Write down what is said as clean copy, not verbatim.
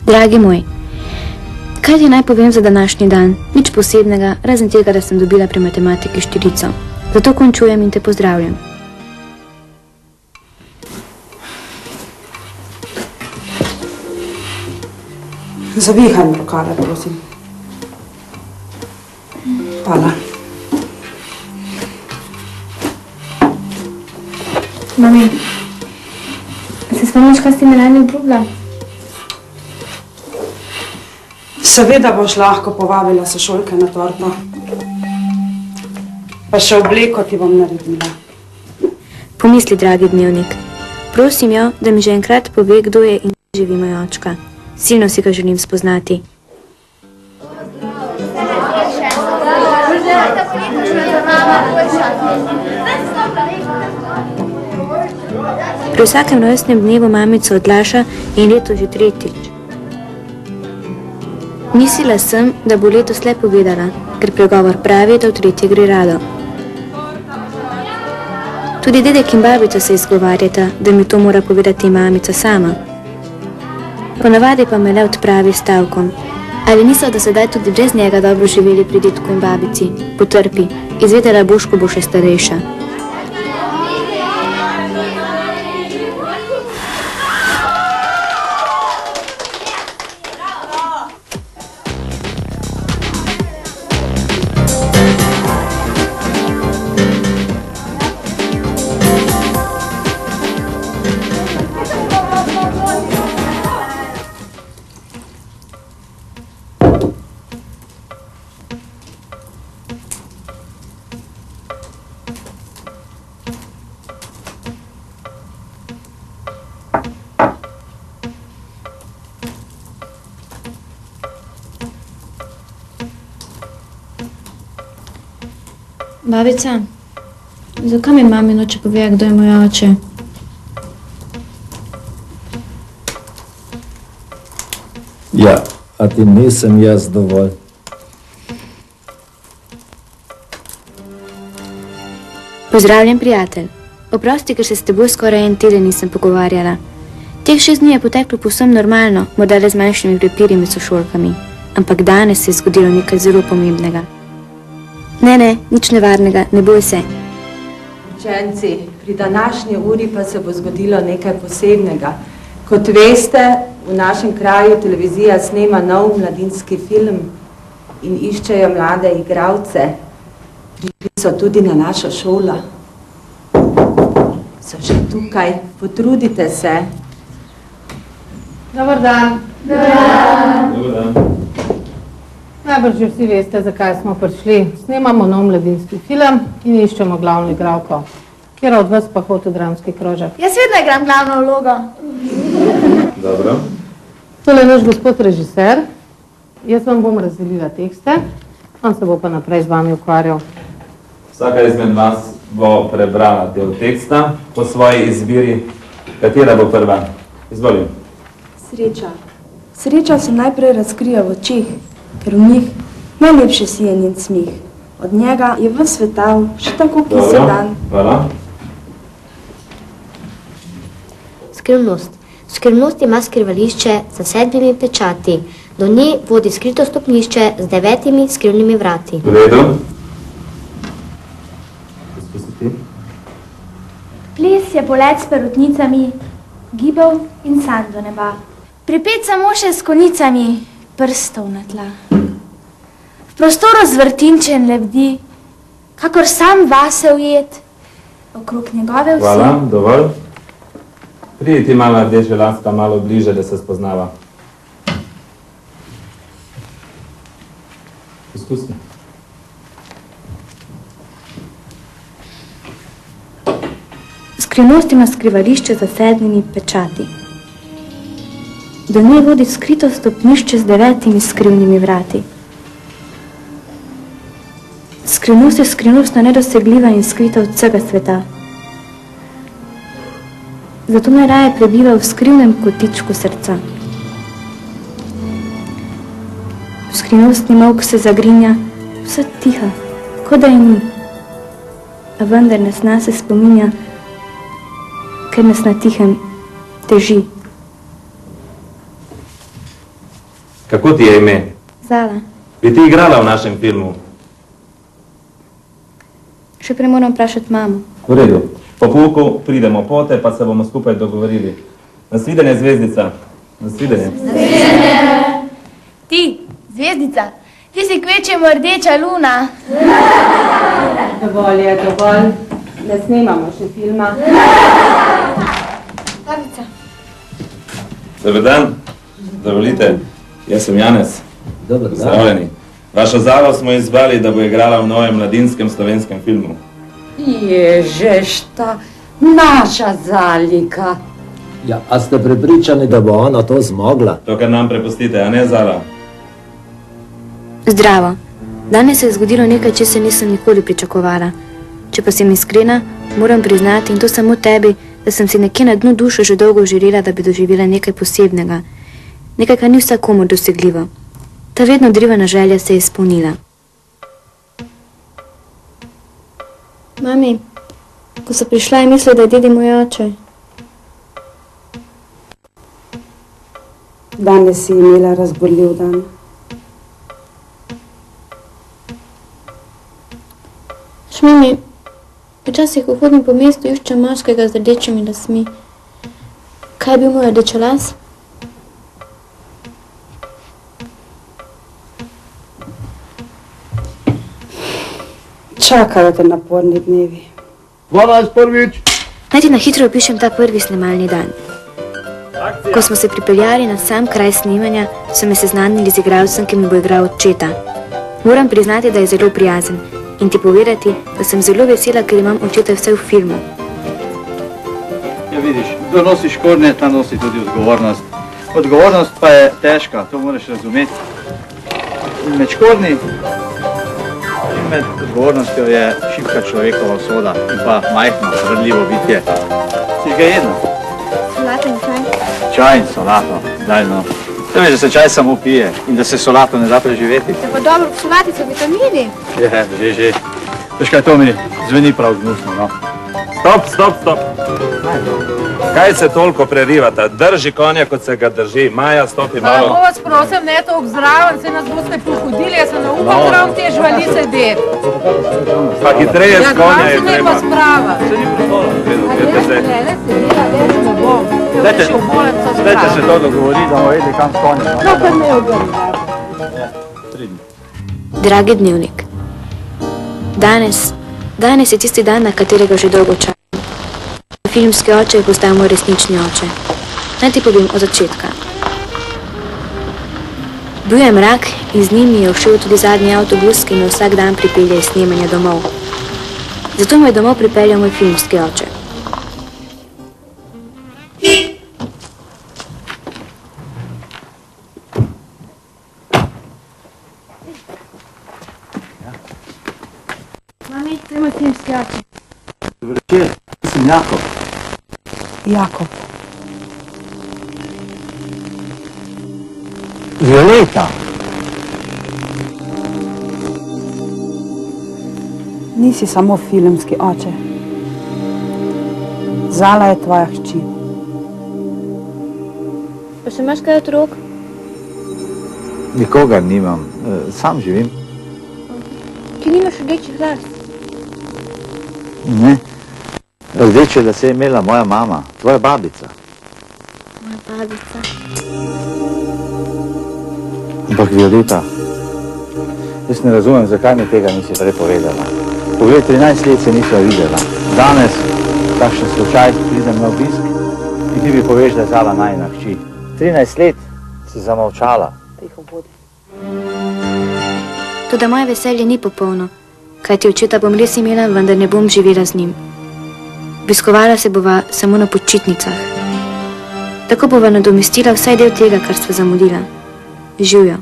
Dragi moj, kaj ti naj povem za današnji dan? Nič posebnega, razen tega, da sem dobila pri matematiki 4. Zato končujem in te pozdravljam. Zavihaj mi rokave, prosim. Hvala. Mami, se spomniš, kaj si mi lani obljubila? Seveda boš lahko povabila sošolke na torto. Pa še obleko ti bom naredila. Pomisli, dragi dnevnik. Prosim jo, da mi že enkrat pove, kdo je in živi moja očka. Silno si ga želim spoznati. Pri vsakem rojstnem dnevu mamico odlaša in leto že 3. Mislila sem, da bo letos le povedala, ker pregovor pravi, da v 3. gre rado. Tudi dedek in babica se izgovarjata, da mi to mora povedati mamica sama. Ponavadi pa me le odpravi stavkom. Ali niso do sedaj tudi brez njega dobro živeli pri dedku in babici? Potrpi, izvedela boš, ko bo še starejša. Babica, zakaj mi mami noče povedati, kdo je moj oče? Ja, a ti nisem jaz dovolj? Pozdravljen, prijatelj. Oprosti, ker se s teboj skoraj en teden nisem pogovarjala. Teh 6 dni je poteklo povsem normalno, morda le z manjšimi prepiri med sošolkami. Ampak danes se je zgodilo nekaj zelo pomembnega. Ne, nič nevarnega, ne boj se. Učenci, pri današnji uri pa se bo zgodilo nekaj posebnega. Kot veste, v našem kraju televizija snema nov mladinski film in iščejo mlade igralce. Prišli so tudi na našo šolo. So že tukaj, potrudite se. Dobar dan. Dobar dan. Najbrž že vsi veste, zakaj smo prišli. Snemamo nov mladinski film in iščemo glavno igralko. Kjera od vas pa hodi v dramski krožek? Jaz vedno igram glavno vlogo. Dobro. Tole je naš gospod režiser. Jaz vam bom razdelila tekste, on se bo pa naprej z vami ukvarjal. Vsaka izmed vas bo prebrala del teksta po svoji izbiri. Katera bo prva? Izvolim. Sreča. Sreča se najprej razkrije v očeh, ker v njih najlepše sije njen smih. Od njega je ves svetal, še tako kisel dan. Hvala. Skrivnost. Skrivnost ima skrivališče za 7 pečati. Do nje vodi skrito stopnišče z 9 skrivnimi vrati. V redu. Poskusiti. Ples je polet s perutnicami, gibel in sanj do neba. Pripet samo še s konicami prstov na tla. V prostoru zvrtinčen lebdi, kakor sam vase ujet, okrog njegove vsi. Hvala, dovolj. Pridi ti malo rdeče laska, malo bliže, da se spoznava. Poskusi. Skrivnost ima skrivališče za 7 pečati. Do nje vodi skrito stopnišče z 9 skrivnimi vrati. Skrivnost je skrivnostno nedosegljiva in skrita od vsega sveta. Zato najraje prebiva v skrivnem kotičku srca. Skrivnostni molk se zagrinja, vse tiha, kot da je ni. A vendar nas se spominja, ker nas na tihem teži. Kako ti je ime? Zala. Bi ti igrala v našem filmu? Še prej moram vprašati mamo. V redu. Po pouku pridemo pote, pa se bomo skupaj dogovorili. Nasvidenje, Zvezdica. Nasvidenje. Ti, Zvezdica, ti si kvečemo rdeča luna. Dovolj je, dovolj. Ne snemamo še filma. Babica. Dobar dan. Dovolite. Jaz sem Janez. Dobar dan. Zdravljeni. Vašo Zalo smo izbrali, da bo igrala v novem mladinskem slovenskem filmu. Ježe, šta? Naša Zalika. Ja, a ste prepričani, da bo ona to zmogla? To, kar nam prepustite, a ne, Zala? Zdravo. Danes se je zgodilo nekaj, česar nisem nikoli pričakovala. Če pa sem iskrena, moram priznati, in to samo tebi, da sem si nekje na dnu duše že dolgo želela, da bi doživela nekaj posebnega. Nekaj, kar ni vsakomu dosegljivo. Ta vedno drivana želja se je izpolnila. Mami, ko so prišla, je mislila, da je dedi moj oče. Danes si imela razborljiv dan. Šmimi, včasih, ko hodim po mestu, iščem moškega z rdečimi lasmi. Kaj je bil moj rdečolas? Čakajo te naporni dnevi. 12 prvič. Naj ti na hitro opišem ta prvi snemalni dan. Ko smo se pripeljali na sam kraj snemanja, so me seznanili z igralcem, ki mi bo igral očeta. Moram priznati, da je zelo prijazen in ti povedati, da sem zelo vesela, ker imam očeta vse v filmu. Ja, vidiš, kdo nosi škornje, ta nosi tudi odgovornost. Odgovornost pa je težka, to moraš razumeti. In med škornji in med odgovornostjo je šibka človekova usoda in pa majhno, zrljivo bitje. Si ga jedla? Solato in čaj. Čaj in solato, daj no. To veš, da se čaj samo pije in da se solato ne da preživeti. Ja, pa dobro, v solati so vitamini. Je, že. Veš kaj, to mi zveni prav gnusno, no. Stop. Kaj se toliko prerivata? Drži konja, kot se ga drži. Maja, stopi malo. Lepo vas prosim, ne toliko zraven, se nas boste pohodili, jaz sem ne upam prav te žvali sedeti. Pa hitreje s konja je treba. treba. Ja, sprava. Se ni prostora. Dajte se to dogovori, da bomo vedeli, kam s konjem. No, pa ne obrni. Dragi dnevnik. Danes je tisti dan, na katerega že dolgo čakam. Filmski oče je postal moj resnični oče. Naj ti povem od začetka. Bil je mrak in z njim je všel tudi zadnji avtobus, ki me vsak dan pripelje iz snemanja domov. Zato me je domov pripeljal moj filmski oče. Mami, to je moj filmski oče. Dobar večer, sem Jakob. Jakob. Violeta. Nisi samo filmski oče. Zala je tvoja hči. Pa še imaš kaj otrok? Nikogar nimam, sam živim. Ki nimaš rdečih las. Ne. Rdeče lase je imela moja mama, tvoja babica. Moja babica. Ampak Violeta, jaz ne razumem, zakaj mi tega nisi prej povedala. Poglej, 13 let se nisva videla. Danes, takšen slučaj, pridem na obisk in ti mi poveš, da je Zala najina hči. 13 let si zamolčala. Toda moje veselje ni popolno, kajti očeta bom res imela, vendar ne bom živela z njim. Obiskovala se bova samo na počitnicah. Tako bova nadomestila vsaj del tega, kar sva zamudila. Živjo.